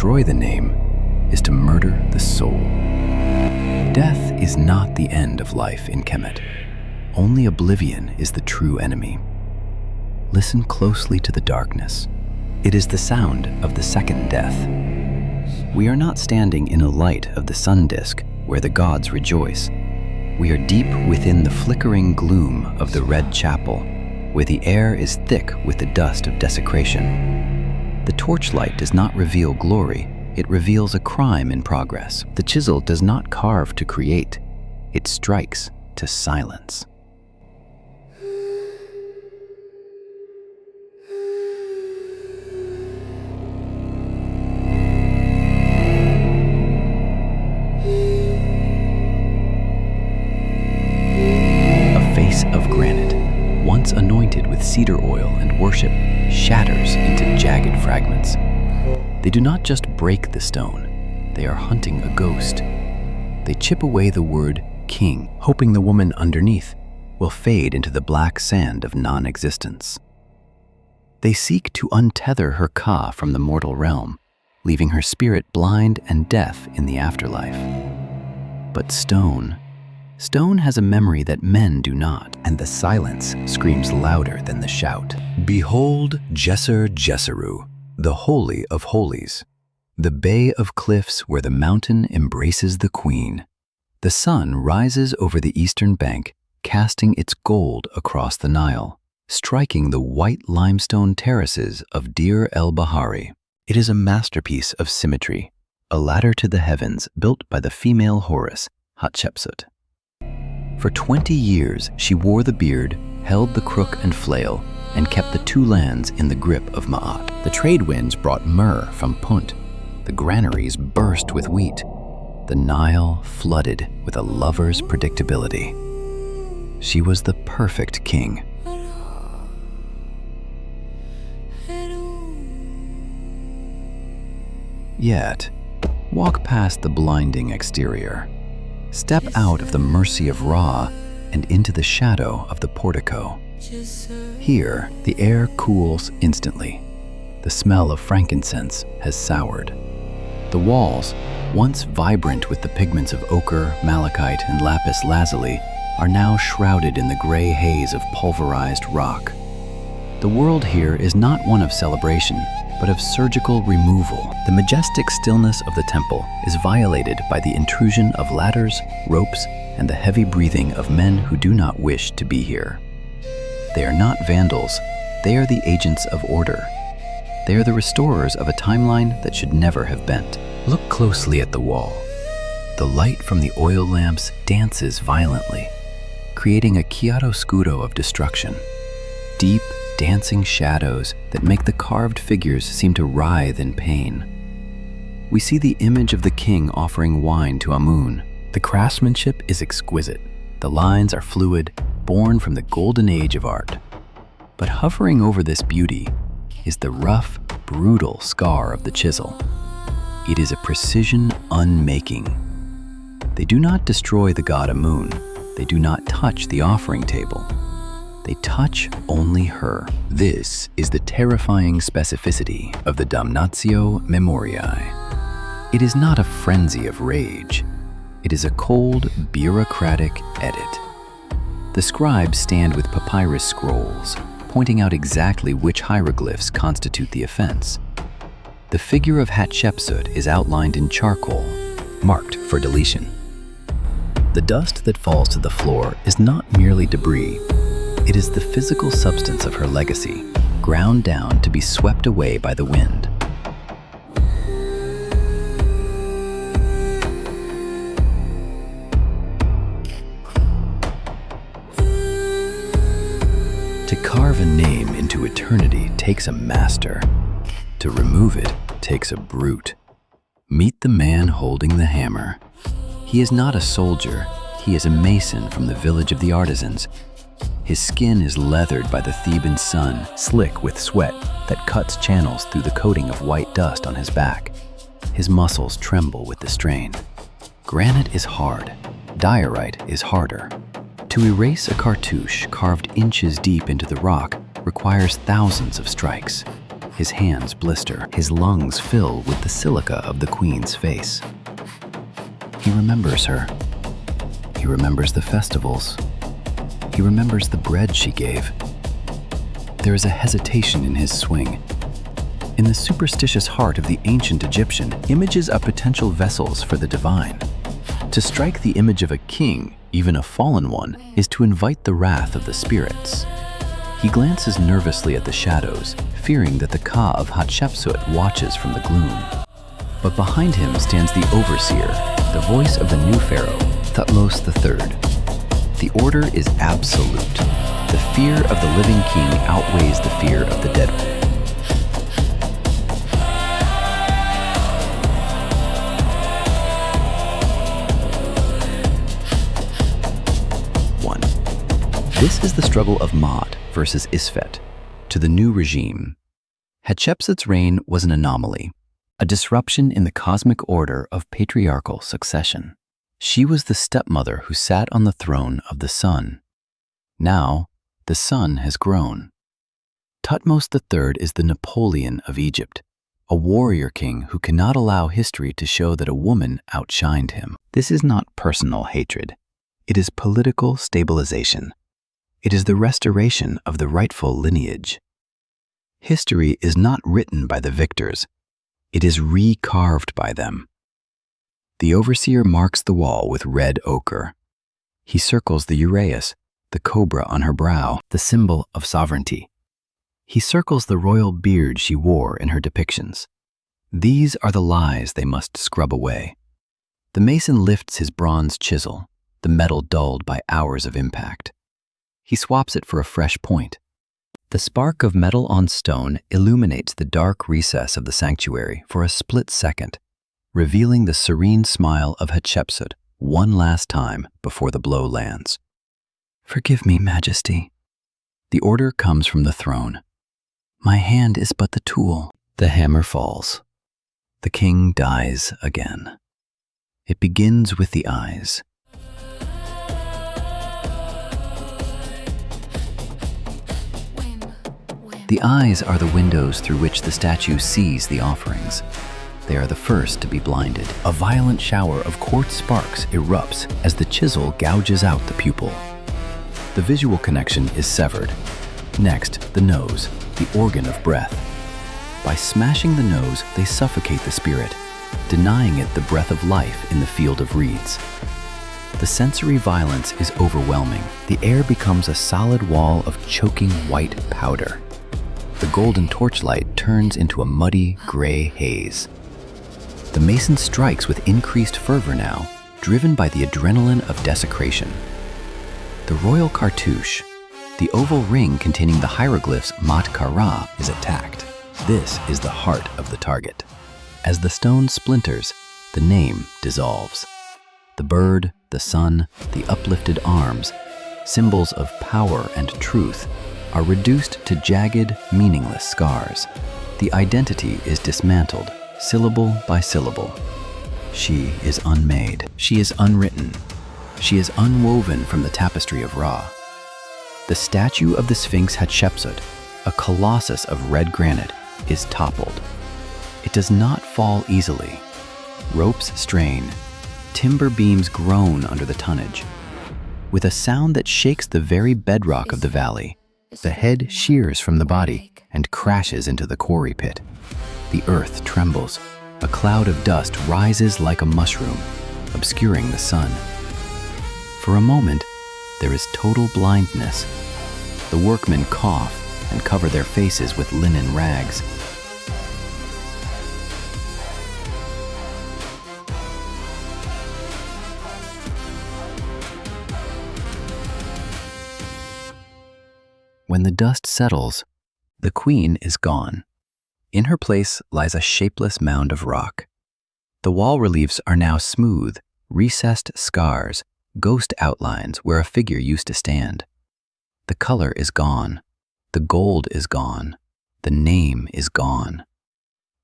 destroy the name is to murder the soul. Death is not the end of life in Kemet. Only oblivion is the true enemy. Listen closely to the darkness. It is the sound of the second death. We are not standing in a light of the sun disk where the gods rejoice. We are deep within the flickering gloom of the red chapel, where the air is thick with the dust of desecration. The torchlight does not reveal glory, it reveals a crime in progress. The chisel does not carve to create, it strikes to silence. Of granite, once anointed with cedar oil and worship, shatters into jagged fragments. They do not just break the stone, they are hunting a ghost. They chip away the word king, hoping the woman underneath will fade into the black sand of non-existence. They seek to untether her ka from the mortal realm, leaving her spirit blind and deaf in the afterlife. But stone has a memory that men do not, and the silence screams louder than the shout. Behold Djeser-Djeseru, the Holy of Holies, the bay of cliffs where the mountain embraces the queen. The sun rises over the eastern bank, casting its gold across the Nile, striking the white limestone terraces of Deir el-Bahari. It is a masterpiece of symmetry, a ladder to the heavens built by the female Horus, Hatshepsut. For 20 years, she wore the beard, held the crook and flail, and kept the two lands in the grip of Ma'at. The trade winds brought myrrh from Punt. The granaries burst with wheat. The Nile flooded with a lover's predictability. She was the perfect king. Yet, walk past the blinding exterior. Step out of the mercy of Ra and into the shadow of the portico. Here, the air cools instantly. The smell of frankincense has soured. The walls, once vibrant with the pigments of ochre, malachite, and lapis lazuli, are now shrouded in the gray haze of pulverized rock. The world here is not one of celebration, but of surgical removal. The majestic stillness of the temple is violated by the intrusion of ladders, ropes, and the heavy breathing of men who do not wish to be here. They are not vandals, they are the agents of order. They are the restorers of a timeline that should never have bent. Look closely at the wall. The light from the oil lamps dances violently, creating a chiaroscuro of destruction. Deep, dancing shadows that make the carved figures seem to writhe in pain. We see the image of the king offering wine to Amun. The craftsmanship is exquisite. The lines are fluid, born from the golden age of art. But hovering over this beauty is the rough, brutal scar of the chisel. It is a precision unmaking. They do not destroy the god Amun. They do not touch the offering table. They touch only her. This is the terrifying specificity of the damnatio memoriae. It is not a frenzy of rage. It is a cold, bureaucratic edit. The scribes stand with papyrus scrolls, pointing out exactly which hieroglyphs constitute the offense. The figure of Hatshepsut is outlined in charcoal, marked for deletion. The dust that falls to the floor is not merely debris. It is the physical substance of her legacy, ground down to be swept away by the wind. To carve a name into eternity takes a master. To remove it takes a brute. Meet the man holding the hammer. He is not a soldier, he is a mason from the village of the artisans. His skin is leathered by the Theban sun, slick with sweat that cuts channels through the coating of white dust on his back. His muscles tremble with the strain. Granite is hard, diorite is harder. To erase a cartouche carved inches deep into the rock requires thousands of strikes. His hands blister. His lungs fill with the silica of the queen's face. He remembers her. He remembers the festivals. He remembers the bread she gave. There is a hesitation in his swing. In the superstitious heart of the ancient Egyptian, images are potential vessels for the divine. To strike the image of a king, even a fallen one, is to invite the wrath of the spirits. He glances nervously at the shadows, fearing that the Ka of Hatshepsut watches from the gloom. But behind him stands the overseer, the voice of the new pharaoh, Thutmose III. The order is absolute. The fear of the living king outweighs the fear of the dead one. This is the struggle of Maat versus Isfet to the new regime. Hatshepsut's reign was an anomaly, a disruption in the cosmic order of patriarchal succession. She was the stepmother who sat on the throne of the sun. Now, the sun has grown. Thutmose III is the Napoleon of Egypt, a warrior king who cannot allow history to show that a woman outshined him. This is not personal hatred. It is political stabilization. It is the restoration of the rightful lineage. History is not written by the victors. It is recarved by them. The overseer marks the wall with red ochre. He circles the uraeus, the cobra on her brow, the symbol of sovereignty. He circles the royal beard she wore in her depictions. These are the lies they must scrub away. The mason lifts his bronze chisel, the metal dulled by hours of impact. He swaps it for a fresh point. The spark of metal on stone illuminates the dark recess of the sanctuary for a split second, revealing the serene smile of Hatshepsut one last time before the blow lands. "Forgive me, Majesty." The order comes from the throne. "My hand is but the tool." The hammer falls. The king dies again. It begins with the eyes. The eyes are the windows through which the statue sees the offerings. They are the first to be blinded. A violent shower of quartz sparks erupts as the chisel gouges out the pupil. The visual connection is severed. Next, the nose, the organ of breath. By smashing the nose, they suffocate the spirit, denying it the breath of life in the field of reeds. The sensory violence is overwhelming. The air becomes a solid wall of choking white powder. The golden torchlight turns into a muddy, gray haze. The mason strikes with increased fervor now, driven by the adrenaline of desecration. The royal cartouche, the oval ring containing the hieroglyphs Mat Kara, is attacked. This is the heart of the target. As the stone splinters, the name dissolves. The bird, the sun, the uplifted arms, symbols of power and truth, are reduced to jagged, meaningless scars. The identity is dismantled, syllable by syllable. She is unmade. She is unwritten. She is unwoven from the tapestry of Ra. The statue of the Sphinx Hatshepsut, a colossus of red granite, is toppled. It does not fall easily. Ropes strain. Timber beams groan under the tonnage. With a sound that shakes the very bedrock of the valley, the head shears from the body and crashes into the quarry pit. The earth trembles. A cloud of dust rises like a mushroom, obscuring the sun. For a moment, there is total blindness. The workmen cough and cover their faces with linen rags. When the dust settles, the queen is gone. In her place lies a shapeless mound of rock. The wall reliefs are now smooth, recessed scars, ghost outlines where a figure used to stand. The color is gone. The gold is gone. The name is gone.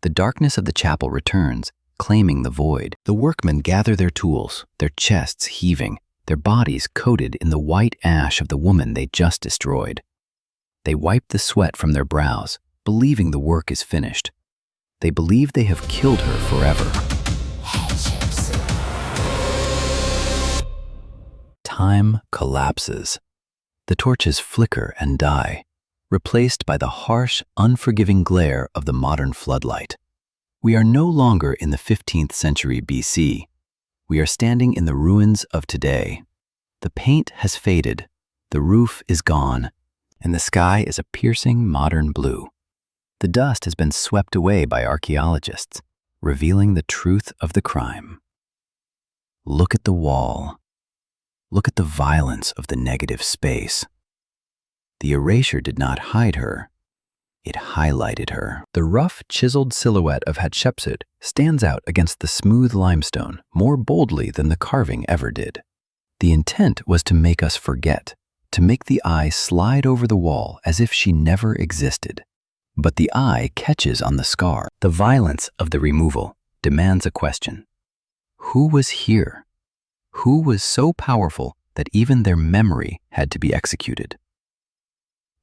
The darkness of the chapel returns, claiming the void. The workmen gather their tools, their chests heaving, their bodies coated in the white ash of the woman they just destroyed. They wipe the sweat from their brows, believing the work is finished. They believe they have killed her forever. Time collapses. The torches flicker and die, replaced by the harsh, unforgiving glare of the modern floodlight. We are no longer in the 15th century BC. We are standing in the ruins of today. The paint has faded, the roof is gone, and the sky is a piercing modern blue. The dust has been swept away by archaeologists, revealing the truth of the crime. Look at the wall. Look at the violence of the negative space. The erasure did not hide her. It highlighted her. The rough, chiseled silhouette of Hatshepsut stands out against the smooth limestone more boldly than the carving ever did. The intent was to make us forget, to make the eye slide over the wall as if she never existed. But the eye catches on the scar. The violence of the removal demands a question. Who was here? Who was so powerful that even their memory had to be executed?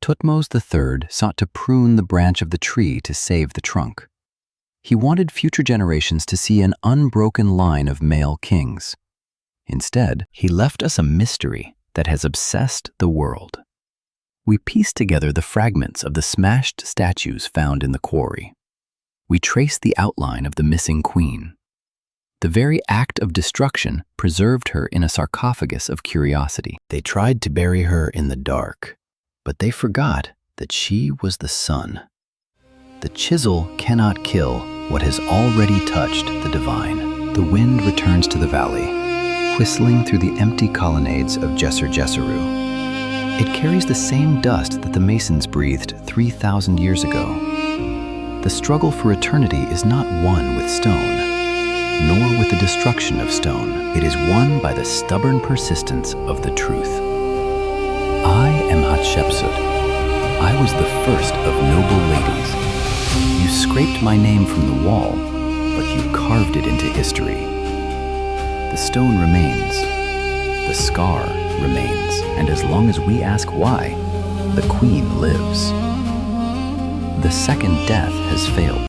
Thutmose III sought to prune the branch of the tree to save the trunk. He wanted future generations to see an unbroken line of male kings. Instead, he left us a mystery that has obsessed the world. We piece together the fragments of the smashed statues found in the quarry. We trace the outline of the missing queen. The very act of destruction preserved her in a sarcophagus of curiosity. They tried to bury her in the dark, but they forgot that she was the sun. The chisel cannot kill what has already touched the divine. The wind returns to the valley, whistling through the empty colonnades of Djeser-Djeseru. It carries the same dust that the masons breathed 3,000 years ago. The struggle for eternity is not won with stone, nor with the destruction of stone. It is won by the stubborn persistence of the truth. I am Hatshepsut. I was the first of noble ladies. You scraped my name from the wall, but you carved it into history. The stone remains, the scar remains, and as long as we ask why, the queen lives. The second death has failed.